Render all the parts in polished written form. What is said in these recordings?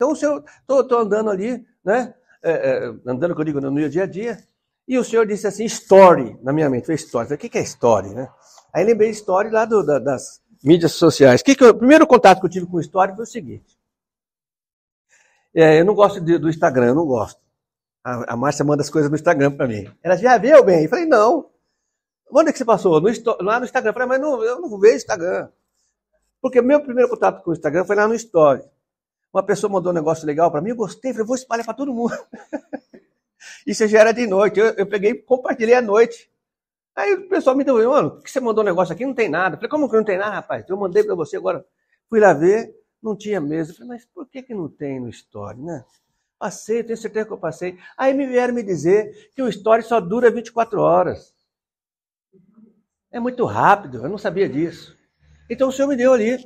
Então, estou andando ali, né? Andando, que eu digo, no dia a dia, e o Senhor disse assim, story, na minha mente, foi story. Eu falei, o que é story, né? Aí lembrei de story lá das mídias sociais. O primeiro contato que eu tive com o story foi o seguinte. Eu não gosto do Instagram, eu não gosto. A Márcia manda as coisas no Instagram para mim. Ela já viu bem? Eu falei, não. Onde é que você passou? Lá no Instagram. Eu falei, mas não, eu não vejo Instagram. Porque o meu primeiro contato com o Instagram foi lá no Story. Uma pessoa mandou um negócio legal para mim, eu gostei, falei, vou espalhar para todo mundo. Isso já era de noite, eu peguei e compartilhei à noite. Aí o pessoal me deu, mano, por que você mandou um negócio aqui? Não tem nada. Eu falei, como que não tem nada, rapaz? Eu mandei para você agora. Fui lá ver, não tinha mesmo. Eu falei, mas por que não tem no Story, né? Passei, tenho certeza que eu passei. Aí me vieram me dizer que o Story só dura 24 horas. É muito rápido, eu não sabia disso. Então o Senhor me deu ali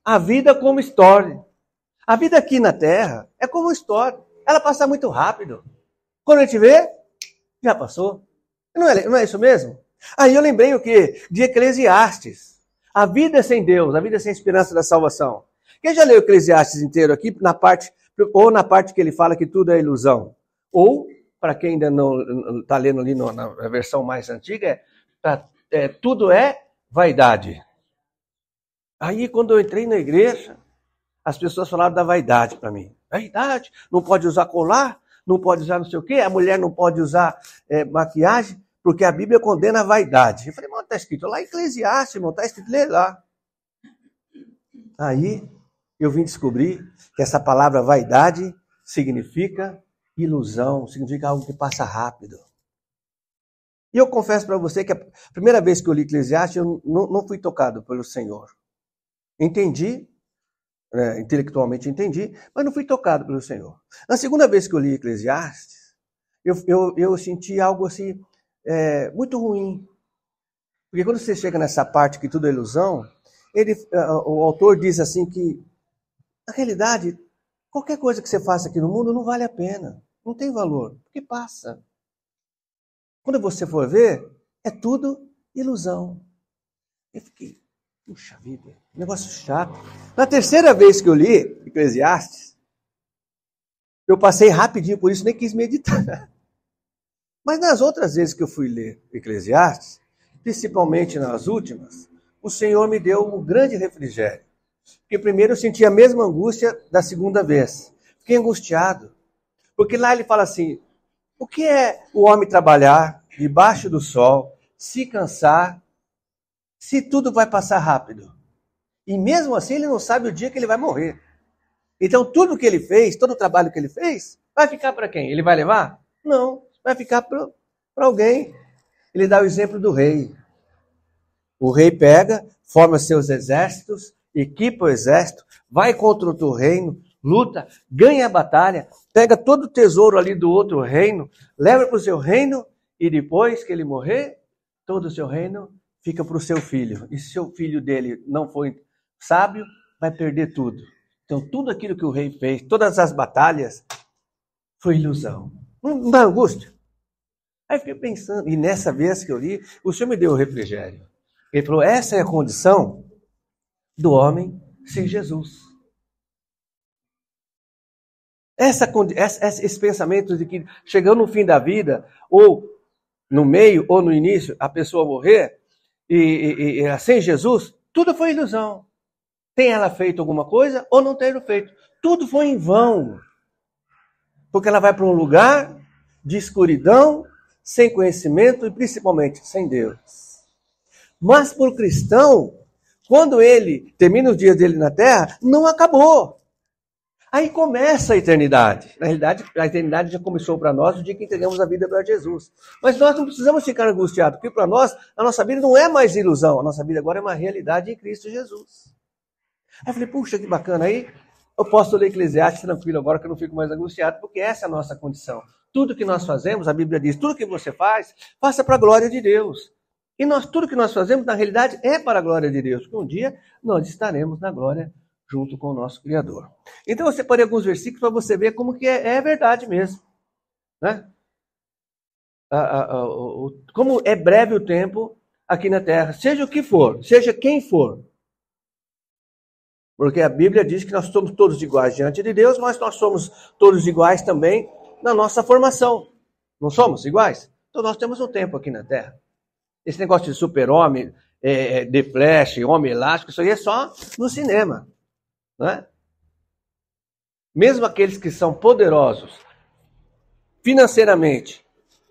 a vida como Story. A vida aqui na Terra é como Story. Ela passa muito rápido. Quando a gente vê, já passou. Não é isso mesmo? Aí eu lembrei o quê? De Eclesiastes. A vida sem Deus, a vida sem esperança da salvação. Quem já leu Eclesiastes inteiro aqui, na parte que ele fala que tudo é ilusão? Ou, para quem ainda não está lendo ali na versão mais antiga, tudo é vaidade. Aí, quando eu entrei na igreja, as pessoas falaram da vaidade para mim. Vaidade, não pode usar colar, não pode usar não sei o quê, a mulher não pode usar maquiagem, porque a Bíblia condena a vaidade. Eu falei, mas está escrito lá em Eclesiastes, irmão, está escrito, lê lá. Aí, eu vim descobrir que essa palavra vaidade significa ilusão, significa algo que passa rápido. E eu confesso para você que a primeira vez que eu li Eclesiastes, eu não fui tocado pelo Senhor. Entendi, intelectualmente entendi, mas não fui tocado pelo Senhor. Na segunda vez que eu li Eclesiastes, eu senti algo assim, muito ruim. Porque quando você chega nessa parte que tudo é ilusão, o autor diz assim que, na realidade, qualquer coisa que você faça aqui no mundo não vale a pena, não tem valor, porque passa. Quando você for ver, é tudo ilusão. Eu fiquei, puxa vida, negócio chato. Na terceira vez que eu li Eclesiastes, eu passei rapidinho, por isso nem quis meditar. Mas nas outras vezes que eu fui ler Eclesiastes, principalmente nas últimas, o Senhor me deu um grande refrigério. Porque primeiro eu senti a mesma angústia da segunda vez. Fiquei angustiado. Porque lá ele fala assim, o que é o homem trabalhar debaixo do sol, se cansar, se tudo vai passar rápido? E mesmo assim ele não sabe o dia que ele vai morrer. Então tudo que ele fez, todo o trabalho que ele fez, vai ficar para quem? Ele vai levar? Não, vai ficar para alguém. Ele dá o exemplo do rei. O rei pega, forma seus exércitos, equipa o exército, vai contra outro reino, luta, ganha a batalha, pega todo o tesouro ali do outro reino, leva para o seu reino e depois que ele morrer, todo o seu reino fica para o seu filho. E se o filho dele não foi sábio, vai perder tudo. Então tudo aquilo que o rei fez, todas as batalhas, foi ilusão. Não dá angústia? Aí fiquei pensando, e nessa vez que eu li, o Senhor me deu o refrigério. Ele falou, essa é a condição do homem sem Jesus. Esse pensamento de que chegando no fim da vida, ou no meio, ou no início, a pessoa morrer, e sem Jesus, tudo foi ilusão. Tem ela feito alguma coisa, ou não tem feito. Tudo foi em vão. Porque ela vai para um lugar de escuridão, sem conhecimento e principalmente sem Deus. Mas para o cristão, quando ele termina os dias dele na terra, não acabou. Aí começa a eternidade. Na realidade, a eternidade já começou para nós no dia que entregamos a vida para Jesus. Mas nós não precisamos ficar angustiados, porque para nós, a nossa vida não é mais ilusão. A nossa vida agora é uma realidade em Cristo Jesus. Aí eu falei, puxa, que bacana. Aí eu posso ler Eclesiastes tranquilo agora, que eu não fico mais angustiado, porque essa é a nossa condição. Tudo que nós fazemos, a Bíblia diz, tudo que você faz, faça para a glória de Deus. E tudo que nós fazemos, na realidade, é para a glória de Deus, porque um dia nós estaremos na glória junto com o nosso Criador. Então eu separei alguns versículos para você ver como que é verdade mesmo. Né? Como é breve o tempo aqui na terra, seja o que for, seja quem for. Porque a Bíblia diz que nós somos todos iguais diante de Deus, mas nós somos todos iguais também na nossa formação. Não somos iguais? Então nós temos um tempo aqui na Terra. Esse negócio de super-homem, The Flash, homem elástico, isso aí é só no cinema. Não é? Mesmo aqueles que são poderosos financeiramente,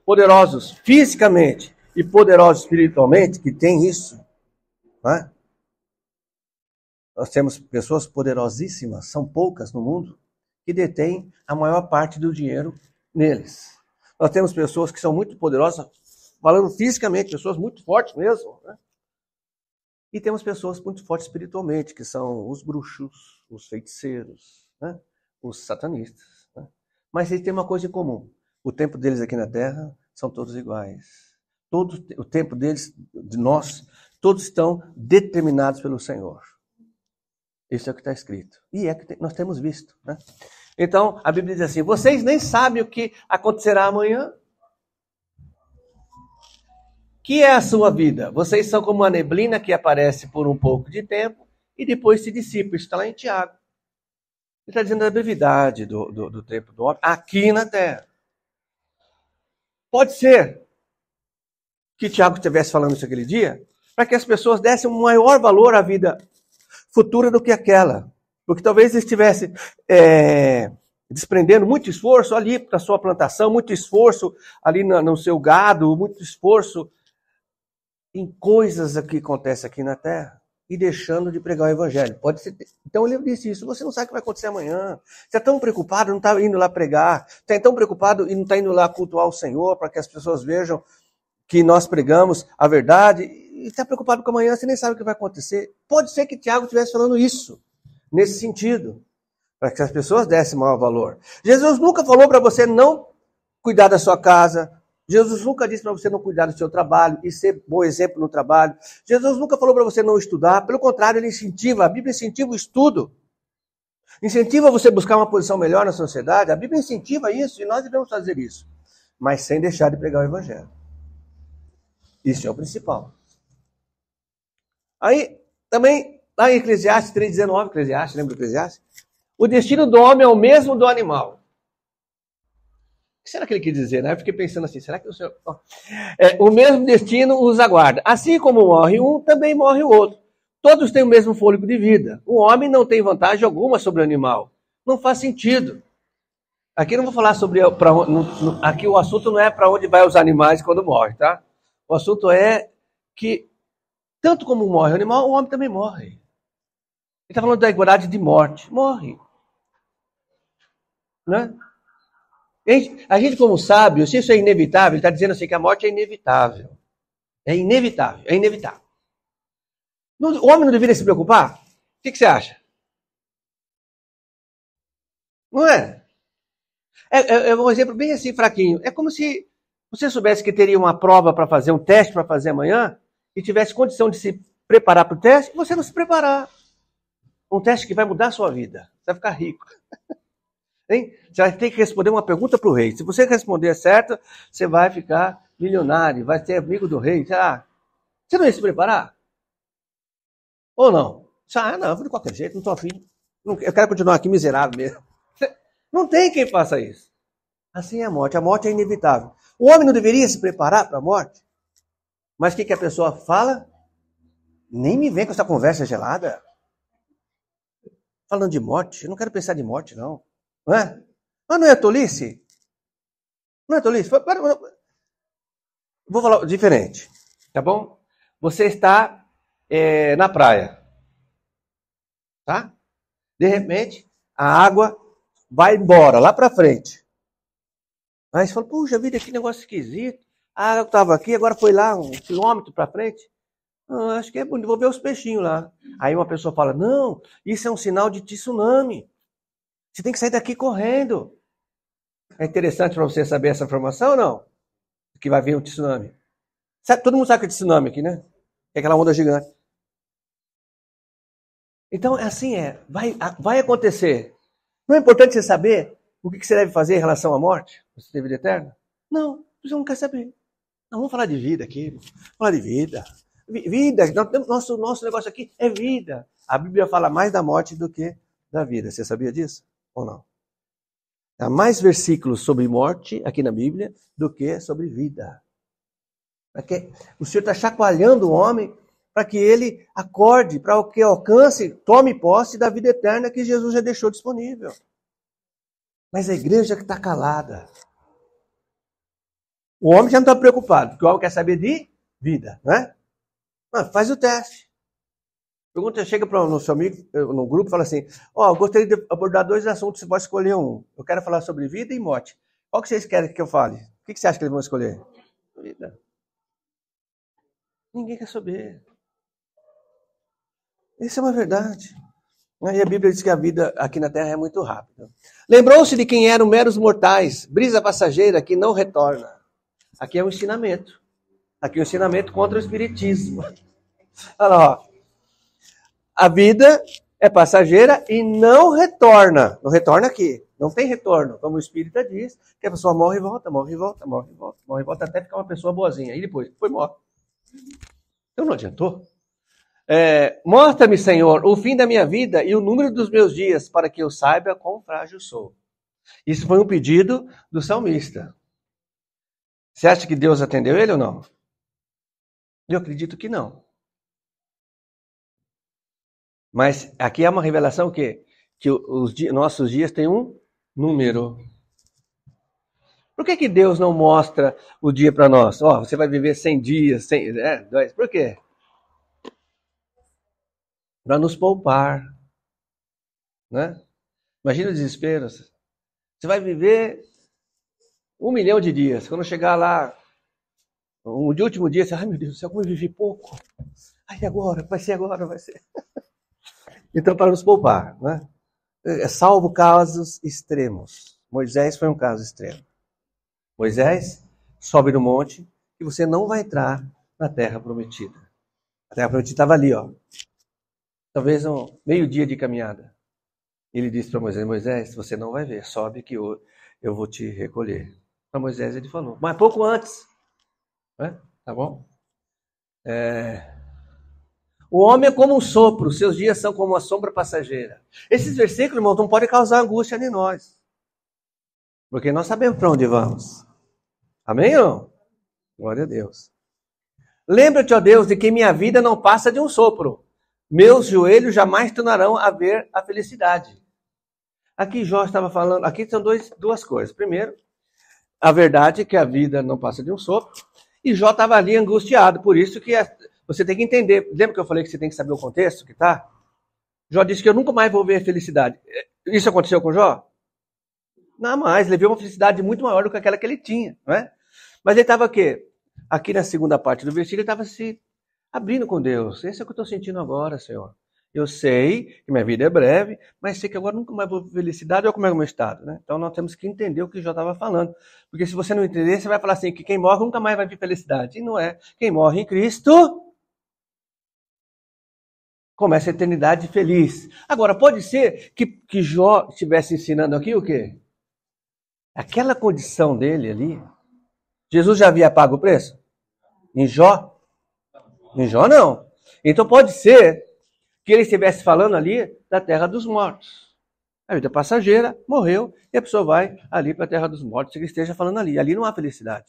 poderosos fisicamente e poderosos espiritualmente, que tem isso, não é? Nós temos pessoas poderosíssimas, são poucas no mundo, que detêm a maior parte do dinheiro neles. Nós temos pessoas que são muito poderosas, falando fisicamente, pessoas muito fortes mesmo, né? E temos pessoas muito fortes espiritualmente, que são os bruxos, os feiticeiros, né? Os satanistas. Né? Mas eles têm uma coisa em comum. O tempo deles aqui na Terra são todos iguais. O tempo deles, de nós, todos estão determinados pelo Senhor. Isso é o que está escrito. E é que nós temos visto. Né? Então, a Bíblia diz assim, vocês nem sabem o que acontecerá amanhã. Que é a sua vida? Vocês são como uma neblina que aparece por um pouco de tempo e depois se dissipa. Isso está lá em Tiago. Ele está dizendo a brevidade do tempo do homem aqui na Terra. Pode ser que Tiago estivesse falando isso aquele dia para que as pessoas dessem um maior valor à vida futura do que aquela. Porque talvez eles estivessem desprendendo muito esforço ali para a sua plantação, muito esforço ali no seu gado, muito esforço em coisas que acontecem aqui na Terra e deixando de pregar o Evangelho. Pode ser. Então ele disse isso, você não sabe o que vai acontecer amanhã. Você é tão preocupado, não está indo lá pregar. Você é tão preocupado e não está indo lá cultuar o Senhor para que as pessoas vejam que nós pregamos a verdade. E está preocupado com amanhã, você nem sabe o que vai acontecer. Pode ser que Tiago estivesse falando isso, nesse sentido, para que as pessoas dessem maior valor. Jesus nunca falou para você não cuidar da sua casa. Jesus nunca disse para você não cuidar do seu trabalho e ser bom exemplo no trabalho. Jesus nunca falou para você não estudar. Pelo contrário, ele incentiva. A Bíblia incentiva o estudo. Incentiva você buscar uma posição melhor na sociedade. A Bíblia incentiva isso e nós devemos fazer isso. Mas sem deixar de pregar o Evangelho. Isso é o principal. Aí, também, lá em Eclesiastes 3,19, Eclesiastes, lembra do Eclesiastes? O destino do homem é o mesmo do animal. O que será que ele quer dizer? Né? Eu fiquei pensando assim, será que o Senhor... o mesmo destino os aguarda. Assim como morre um, também morre o outro. Todos têm o mesmo fôlego de vida. O homem não tem vantagem alguma sobre o animal. Não faz sentido. Aqui eu não vou falar sobre... aqui o assunto não é para onde vai os animais quando morrem, tá? O assunto é que, tanto como morre o animal, o homem também morre. Ele está falando da igualdade de morte. Morre. Né? A gente, como sábio, se isso é inevitável, ele está dizendo assim que a morte é inevitável. É inevitável, é inevitável. O homem não deveria se preocupar? O que você acha? Não é? É um exemplo bem assim, fraquinho. É como se você soubesse que teria uma prova para fazer, um teste para fazer amanhã, e tivesse condição de se preparar para o teste, e você não se preparar. Um teste que vai mudar a sua vida. Você vai ficar rico. Hein? Você vai ter que responder uma pergunta para o rei. Se você responder certo, você vai ficar milionário, vai ser amigo do rei. Você não ia se preparar? Ou não? Não, eu vou de qualquer jeito, não estou afim. Eu quero continuar aqui miserável mesmo. Não tem quem faça isso. Assim é a morte. A morte é inevitável. O homem não deveria se preparar para a morte? Mas o que a pessoa fala? Nem me vem com essa conversa gelada. Falando de morte, eu não quero pensar de morte, não. Não é? Mas não é tolice? Não é tolice? Vou falar diferente, tá bom? Você está na praia, tá? De repente, a água vai embora, lá para frente. Aí você fala, puxa vida, que negócio esquisito. A água estava aqui, agora foi lá 1 quilômetro para frente. Acho que é bonito, vou ver os peixinhos lá. Aí uma pessoa fala, não, isso é um sinal de tsunami. Você tem que sair daqui correndo. É interessante para você saber essa informação ou não? Que vai vir um tsunami. Todo mundo sabe o que é tsunami aqui, né? É aquela onda gigante. Então, assim vai acontecer. Não é importante você saber o que você deve fazer em relação à morte? Você tem vida eterna? Não, você não quer saber. Não, vamos falar de vida aqui. Vamos falar de vida. Vida, nosso negócio aqui é vida. A Bíblia fala mais da morte do que da vida. Você sabia disso? Ou não? Há mais versículos sobre morte aqui na Bíblia do que sobre vida. Porque o Senhor está chacoalhando o homem para que ele acorde, para que alcance, tome posse da vida eterna que Jesus já deixou disponível. Mas a igreja que está calada. O homem já não está preocupado, porque o homem quer saber de vida, né? Mas faz o teste. Pergunta, chega para o seu amigo, no grupo, e fala assim, eu gostaria de abordar 2 assuntos, você pode escolher um. Eu quero falar sobre vida e morte. Qual que vocês querem que eu fale? O que você acha que eles vão escolher? Vida. Ninguém quer saber. Isso é uma verdade. E a Bíblia diz que a vida aqui na Terra é muito rápida. Lembrou-se de quem eram meros mortais, brisa passageira que não retorna. Aqui é um ensinamento. Aqui é um ensinamento contra o espiritismo. Olha lá, ó. A vida é passageira e não retorna. Não retorna aqui. Não tem retorno. Como o Espírita diz, que a pessoa morre e volta, morre e volta, morre e volta, morre e volta, até ficar uma pessoa boazinha. E depois morre. Então não adiantou. Mostra-me, Senhor, o fim da minha vida e o número dos meus dias, para que eu saiba quão frágil sou. Isso foi um pedido do salmista. Você acha que Deus atendeu ele ou não? Eu acredito que não. Mas aqui é uma revelação que os nossos dias têm um número. Por que Deus não mostra o dia para nós? Você vai viver 100 dias, 2. Por quê? Para nos poupar. Né? Imagina o desespero. Você vai viver 1 milhão de dias. Quando chegar lá, de último dia, você meu Deus do céu, como eu vivi pouco. Agora, vai ser agora, vai ser. Então, para nos poupar, né? Salvo casos extremos. Moisés foi um caso extremo. Moisés sobe no monte e você não vai entrar na terra prometida. A terra prometida estava ali, ó. Talvez meio-dia de caminhada. Ele disse para Moisés, Moisés, você não vai ver, sobe que eu vou te recolher. Para Moisés ele falou, mas pouco antes. Né? Tá bom? O homem é como um sopro, seus dias são como uma sombra passageira. Esses versículos, irmãos, não podem causar angústia em nós. Porque nós sabemos para onde vamos. Amém ou não? Glória a Deus. Lembra-te, ó Deus, de que minha vida não passa de um sopro. Meus joelhos jamais tornarão a ver a felicidade. Aqui Jó estava falando, aqui são duas coisas. Primeiro, a verdade é que a vida não passa de um sopro. E Jó estava ali angustiado, por isso que você tem que entender. Lembra que eu falei que você tem que saber o contexto que tá? Jó disse que eu nunca mais vou ver a felicidade. Isso aconteceu com Jó? Não mais, ele viu uma felicidade muito maior do que aquela que ele tinha, não é? Mas ele estava aqui na segunda parte do versículo, ele estava se abrindo com Deus. Esse é o que eu estou sentindo agora, Senhor. Eu sei que minha vida é breve, mas sei que agora nunca mais vou ver felicidade. Olha como é o meu estado, né? Então nós temos que entender o que Jó estava falando. Porque se você não entender, você vai falar assim, que quem morre nunca mais vai ver felicidade. E não é. Quem morre em Cristo começa a eternidade feliz. Agora, pode ser que Jó estivesse ensinando aqui o quê? Aquela condição dele ali, Jesus já havia pago o preço? Em Jó? Em Jó não. Então pode ser que ele estivesse falando ali da terra dos mortos. A vida passageira, morreu, e a pessoa vai ali para a terra dos mortos, ele esteja falando ali. Ali não há felicidade.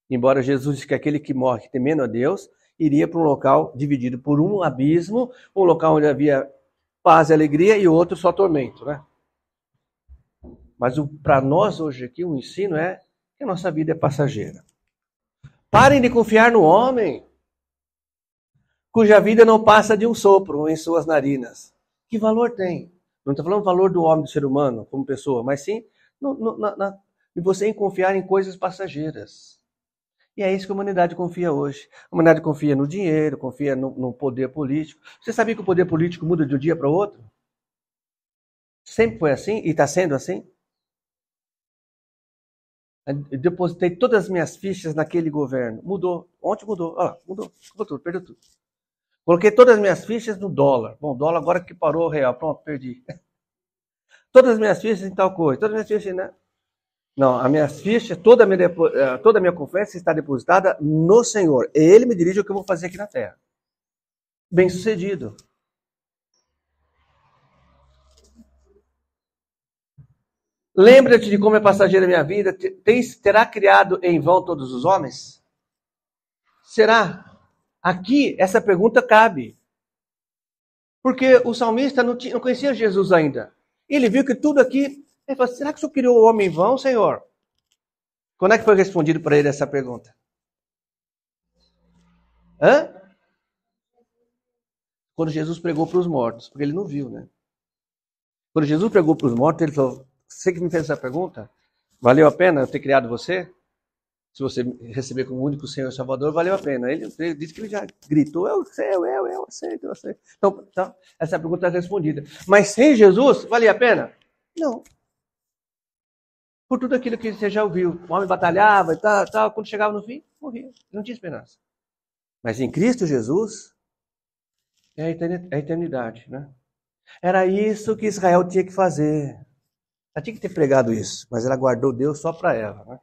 Embora Jesus disse que aquele que morre temendo a Deus, iria para um local dividido por um abismo, um local onde havia paz e alegria e outro só tormento, né? Mas para nós hoje aqui o ensino é que a nossa vida é passageira. Parem de confiar no homem, cuja vida não passa de um sopro em suas narinas. Que valor tem? Não estou falando do valor do homem, do ser humano, como pessoa, mas sim de você confiar em coisas passageiras. E é isso que a humanidade confia hoje. A humanidade confia no dinheiro, confia no poder político. Você sabia que o poder político muda de um dia para o outro? Sempre foi assim e está sendo assim? Eu depositei todas as minhas fichas naquele governo. Mudou. Ontem mudou. Olha lá, mudou tudo, perdeu tudo. Coloquei todas as minhas fichas no dólar. Bom, dólar agora que parou o real. Pronto, perdi. Todas as minhas fichas em tal coisa. Todas as minhas fichas, né? Não, as minhas fichas, toda a minha confiança está depositada no Senhor. Ele me dirige o que eu vou fazer aqui na terra. bem-sucedido. Lembra-te de como é passageira a minha vida? Terá criado em vão todos os homens? Será? Aqui, essa pergunta cabe. Porque o salmista não conhecia Jesus ainda. Ele viu que tudo aqui... Ele falou, será que o Senhor criou o homem em vão, Senhor? Quando é que foi respondido para ele essa pergunta? Hã? Quando Jesus pregou para os mortos, porque ele não viu, né? Quando Jesus pregou para os mortos, ele falou, você que me fez essa pergunta, valeu a pena eu ter criado você? Se você receber como único Senhor e Salvador, valeu a pena. Ele disse que ele já gritou, eu aceito. Então, essa pergunta está respondida. Mas sem Jesus, valia a pena? Não. Por tudo aquilo que você já ouviu. O homem batalhava e tal, quando chegava no fim, morria. Não tinha esperança. Mas em Cristo Jesus, é a eternidade, né? Era isso que Israel tinha que fazer. Ela tinha que ter pregado isso, mas ela guardou Deus só para ela, né?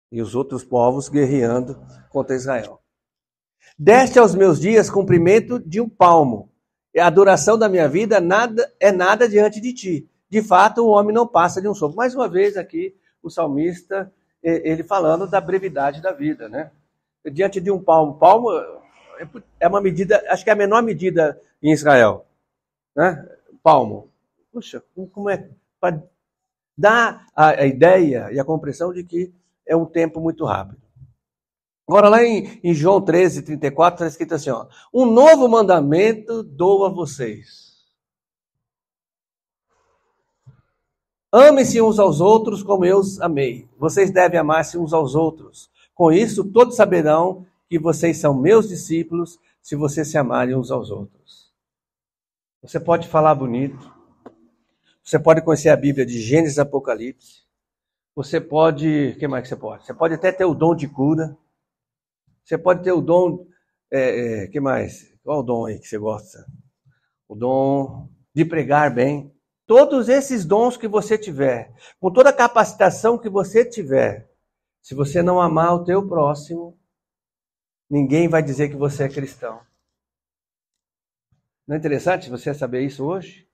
E os outros povos guerreando contra Israel. Deste aos meus dias cumprimento de um palmo. E a duração da minha vida é nada diante de ti. De fato, o homem não passa de um sopro. Mais uma vez aqui, o salmista, ele falando da brevidade da vida, né? Diante de um palmo. Palmo é uma medida, acho que é a menor medida em Israel, né? Palmo. Puxa, como é? Para dar a ideia e a compreensão de que é um tempo muito rápido. Agora, lá em João 13, 34, está escrito assim, ó, um novo mandamento dou a vocês. Amem-se uns aos outros como eu os amei. Vocês devem amar-se uns aos outros. Com isso, todos saberão que vocês são meus discípulos se vocês se amarem uns aos outros. Você pode falar bonito. Você pode conhecer a Bíblia de Gênesis e Apocalipse. Você pode... O que mais que você pode? Você pode até ter o dom de cura. Você pode ter o dom... que mais? Qual o dom aí que você gosta? O dom de pregar bem. Todos esses dons que você tiver, com toda a capacitação que você tiver, se você não amar o teu próximo, ninguém vai dizer que você é cristão. Não é interessante você saber isso hoje?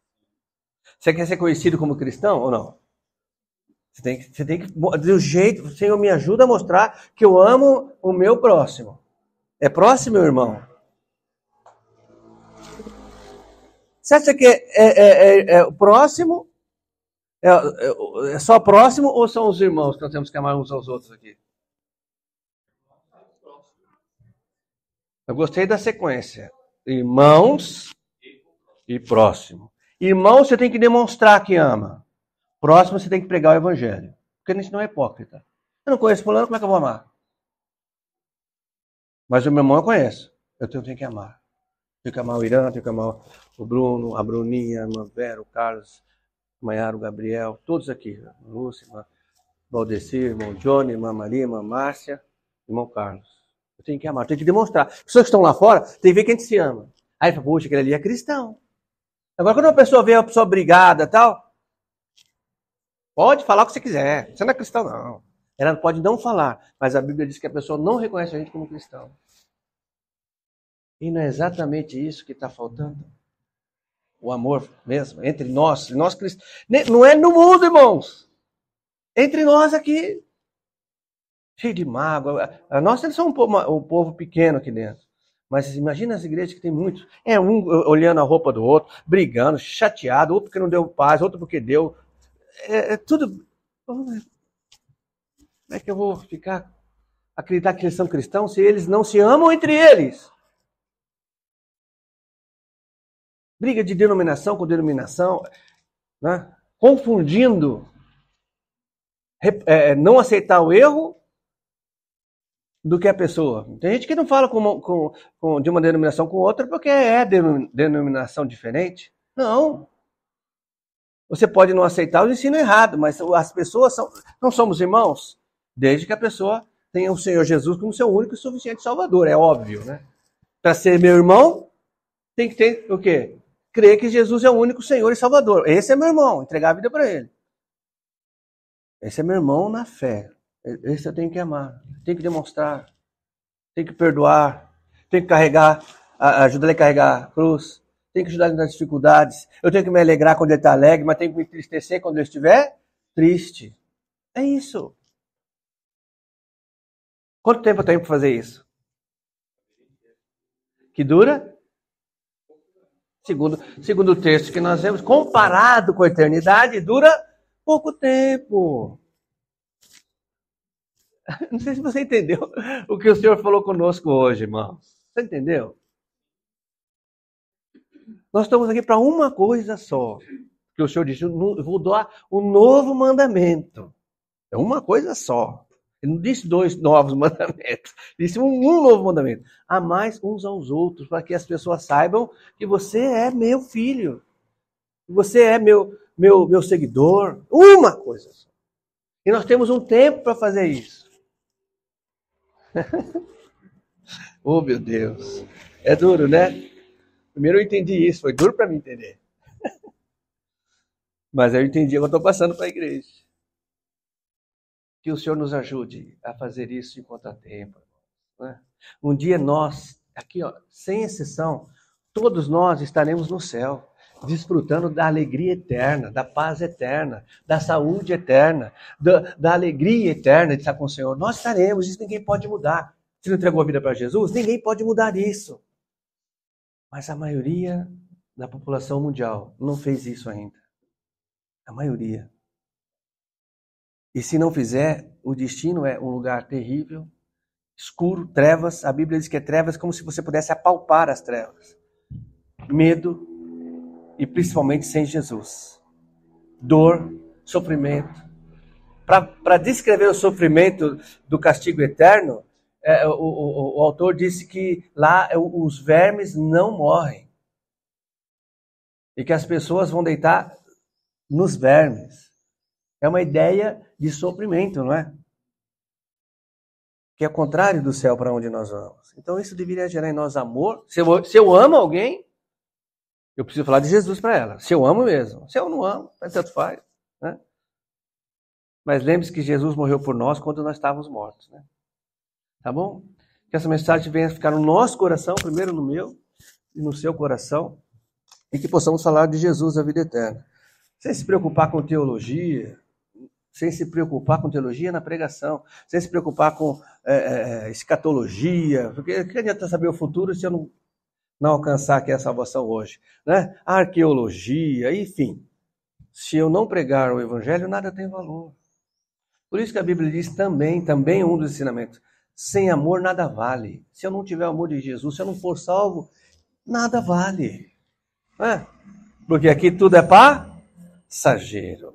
Você quer ser conhecido como cristão ou não? Você tem que do jeito, o Senhor me ajuda a mostrar que eu amo o meu próximo. É próximo, meu irmão? Você acha que é próximo? É só próximo ou são os irmãos que nós temos que amar uns aos outros aqui? Eu gostei da sequência. Irmãos e próximo. Irmão, você tem que demonstrar que ama. Próximo, você tem que pregar o evangelho. Porque a gente não é hipócrita. Eu não conheço fulano, como é que eu vou amar? Mas o meu irmão eu conheço. Eu tenho que amar. Tenho que amar o Irã, tenho que amar o Bruno, a Bruninha, a irmã Vera, o Carlos, o Maiara, o Gabriel, todos aqui. Lúcia, irmã Valdecir, irmão Johnny, irmã Maria, irmã Márcia, irmão Carlos. Eu tenho que amar, eu tenho que demonstrar. As pessoas que estão lá fora, tem que ver que a gente se ama. Aí fala, poxa, aquele ali é cristão. Agora, quando uma pessoa vê uma pessoa brigada e tal, pode falar o que você quiser. Você não é cristão, não. Ela pode não falar, mas a Bíblia diz que a pessoa não reconhece a gente como cristão. E não é exatamente isso que está faltando? O amor mesmo, entre nós cristãos. Não é no mundo, irmãos. Entre nós aqui. Cheio de mágoa. Nós somos um povo pequeno aqui dentro. Mas imagina as igrejas que tem muitos. É um olhando a roupa do outro, brigando, chateado, outro porque não deu paz, outro porque deu. É tudo. Como é que eu vou acreditar que eles são cristãos se eles não se amam entre eles? Briga de denominação com denominação, né? Confundindo não aceitar o erro do que a pessoa. Tem gente que não fala de uma denominação com outra porque é denominação diferente. Não. Você pode não aceitar o ensino errado, mas as pessoas não somos irmãos, desde que a pessoa tenha o Senhor Jesus como seu único e suficiente Salvador, é óbvio, né? Para ser meu irmão, tem que ter o quê? Crer que Jesus é o único Senhor e Salvador. Esse é meu irmão, entregar a vida para ele. Esse é meu irmão na fé. Esse eu tenho que amar, tenho que demonstrar, tenho que perdoar, tenho que carregar ajudar ele a carregar a cruz. Tenho que ajudar ele nas dificuldades. Eu tenho que me alegrar quando ele está alegre, mas tenho que me entristecer quando ele estiver triste. É isso. Quanto tempo eu tenho para fazer isso? Que dura? Segundo o texto que nós vemos, comparado com a eternidade, dura pouco tempo. Não sei se você entendeu o que o Senhor falou conosco hoje, irmão. Você entendeu? Nós estamos aqui para uma coisa só. Que o Senhor disse, eu vou dar um novo mandamento. É uma coisa só. Ele não disse 2 novos mandamentos. Disse um novo mandamento. Amai uns aos outros, para que as pessoas saibam que você é meu filho. Que você é meu seguidor. Uma coisa só. E nós temos um tempo para fazer isso. Oh, meu Deus. É duro, né? Primeiro eu entendi isso. Foi duro para mim entender. Mas eu entendi, eu estou passando para a igreja. Que o Senhor nos ajude a fazer isso enquanto há tempo. Né? Um dia nós, aqui ó, sem exceção, todos nós estaremos no céu, desfrutando da alegria eterna, da paz eterna, da saúde eterna, da alegria eterna de estar com o Senhor. Nós estaremos, isso ninguém pode mudar. Se não entregou a vida para Jesus, ninguém pode mudar isso. Mas a maioria da população mundial não fez isso ainda. A maioria. E se não fizer, o destino é um lugar terrível, escuro, trevas. A Bíblia diz que é trevas como se você pudesse apalpar as trevas. Medo e principalmente sem Jesus. Dor, sofrimento. Para descrever o sofrimento do castigo eterno, o autor disse que lá os vermes não morrem. E que as pessoas vão deitar nos vermes. É uma ideia de sofrimento, não é? Que é o contrário do céu para onde nós vamos. Então isso deveria gerar em nós amor. Se eu amo alguém, eu preciso falar de Jesus para ela. Se eu amo mesmo. Se eu não amo, tanto faz. Né? Mas lembre-se que Jesus morreu por nós quando nós estávamos mortos. Né? Tá bom? Que essa mensagem venha ficar no nosso coração, primeiro no meu e no seu coração. E que possamos falar de Jesus, a vida eterna. Sem se preocupar com teologia, sem se preocupar com teologia na pregação, sem se preocupar com escatologia, porque que adianta saber o futuro se eu não alcançar aqui a salvação hoje? Né? A arqueologia, enfim. Se eu não pregar o evangelho, nada tem valor. Por isso que a Bíblia diz também um dos ensinamentos, sem amor nada vale. Se eu não tiver o amor de Jesus, se eu não for salvo, nada vale. Porque aqui tudo é passageiro.